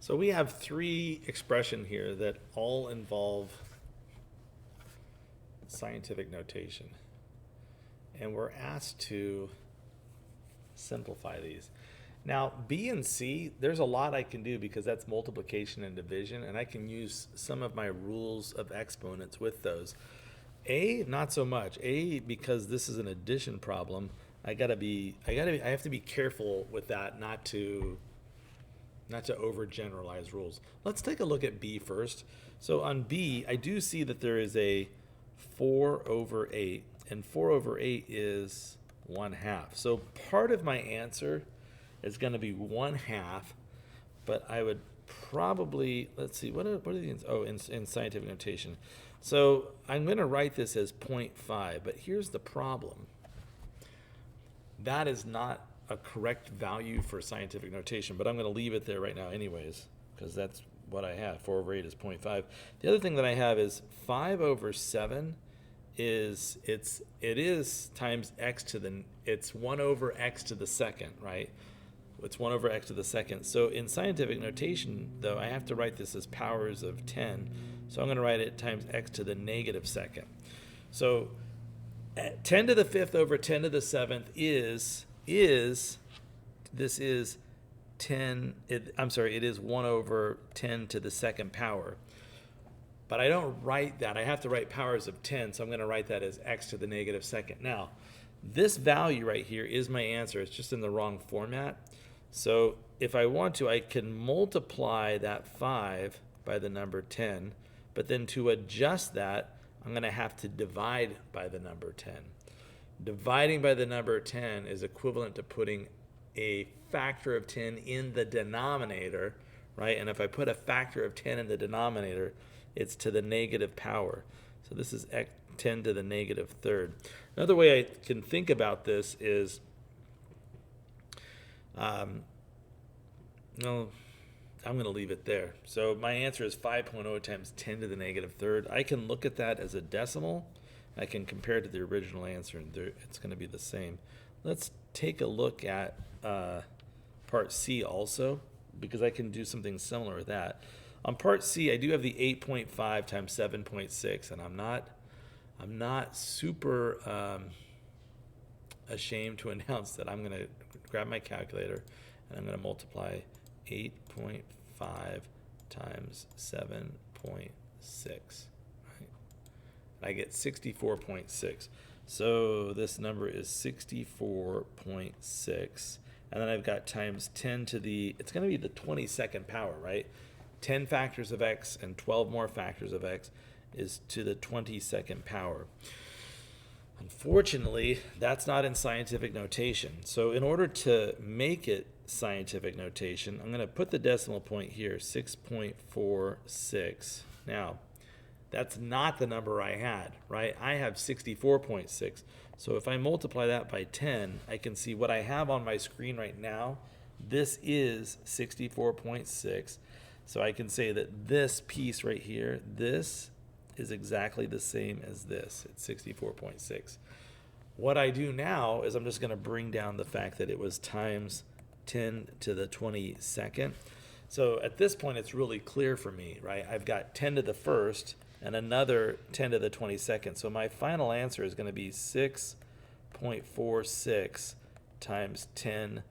So we have three expressions here that all involve scientific notation. And we're asked to simplify these. Now, B and C, there's a lot I can do because that's multiplication and division, and I can use some of my rules of exponents with those. A, not so much. A, because this is an addition problem, I have to be careful with that, not to overgeneralize rules. Let's take a look at B first. So on B, I do see that there is a 4 over 8, and 4 over 8 is 1/2. So part of my answer is going to be 1/2, but I would probably, let's see, what are these? Oh, in scientific notation. So I'm going to write this as 0.5, but here's the problem. That is not a correct value for scientific notation, but I'm going to leave it there right now anyways, because that's what I have. 4 over 8 is 0.5. The other thing that I have is 5 over 7 is, it is times x to the, it's 1 over x to the second, right? It's 1 over x to the second. So in scientific notation, though, I have to write this as powers of 10. So I'm going to write it times x to the negative second. So 10 to the 5th over 10 to the 7th is 10, it is 1 over 10 to the second power. But I don't write that. I have to write powers of 10, so I'm going to write that as x to the negative second. Now, this value right here is my answer. It's just in the wrong format. So if I want to, I can multiply that 5 by the number 10, but then to adjust that, I'm going to have to divide by the number 10. Dividing by the number 10 is equivalent to putting a factor of 10 in the denominator, right? And if I put a factor of 10 in the denominator, it's to the negative power. So this is 10 to the negative third. Another way I can think about this is, no, I'm going to leave it there. So my answer is 5.0 times 10 to the negative third. I can look at that as a decimal. I can compare it to the original answer, and it's going to be the same. Let's take a look at part C also, because I can do something similar with that. On part C, I do have the 8.5 times 7.6, and I'm not super ashamed to announce that I'm going to grab my calculator and I'm going to multiply 8.5 times 7.6. Right? I get 64.6. So this number is 64.6. And then I've got times 10 to the, it's going to be the 22nd power, right? 10 factors of x and 12 more factors of x is to the 22nd power. Unfortunately, that's not in scientific notation. So in order to make it scientific notation, I'm going to put the decimal point here, 6.46. Now, that's not the number I had, right? I have 64.6. So if I multiply that by 10, I can see what I have on my screen right now. This is 64.6. So I can say that this piece right here, this is exactly the same as this. It's 64.6. What I do now is I'm just going to bring down the fact that it was times 10 to the 22nd. So at this point, it's really clear for me, right? I've got 10 to the first and another 10 to the 22nd. So my final answer is going to be 6.46 times 10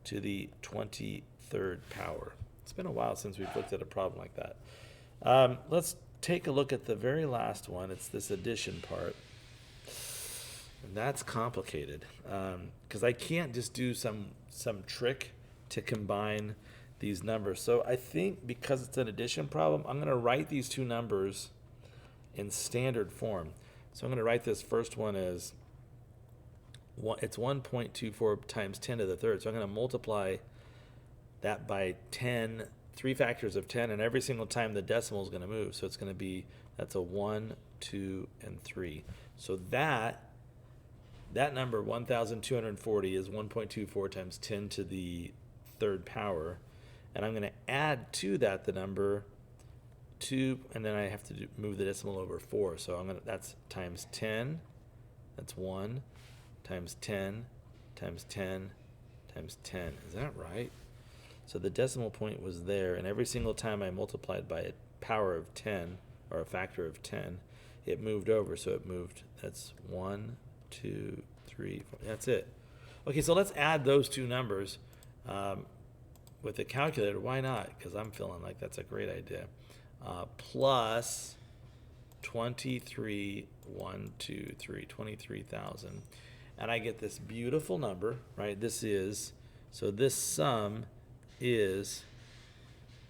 to the 23rd power. It's been a while since we've looked at a problem like that. Let's take a look at the very last one. It's this addition part. And that's complicated because I can't just do some trick to combine these numbers. So I think because it's an addition problem, I'm going to write these two numbers in standard form. So I'm going to write this first one as, it's 1.24 times 10 to the third. So I'm going to multiply that by 10, 3 factors of 10, and every single time the decimal is going to move. So it's going to be, that's a 1, 2, and 3. So that number, 1,240, is 1.24 times 10 to the third power. And I'm going to add to that the number 2, and then I have to move the decimal over 4. So that's times 10, that's 1, times 10, times 10, times 10. Is that right? So the decimal point was there, and every single time I multiplied by a power of 10, or a factor of 10, it moved over. So it moved, that's 1, 2, 3, 4, that's it. Okay, so let's add those two numbers with a calculator. Why not? Because I'm feeling like that's a great idea. Plus 23,000. And I get this beautiful number, right? So this sum is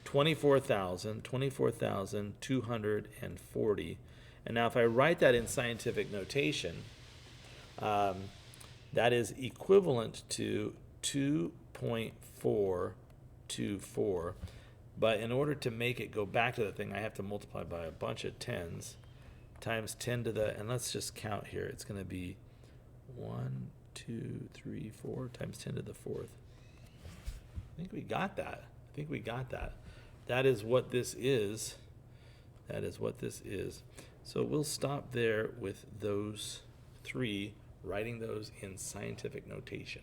24,240. And now if I write that in scientific notation, that is equivalent to 2.424. But in order to make it go back to the thing, I have to multiply by a bunch of tens times 10 to the, and let's just count here. It's going to be 1, 2, 3, 4 times 10 to the fourth. I think we got that. That is what this is. So we'll stop there with those three, writing those in scientific notation.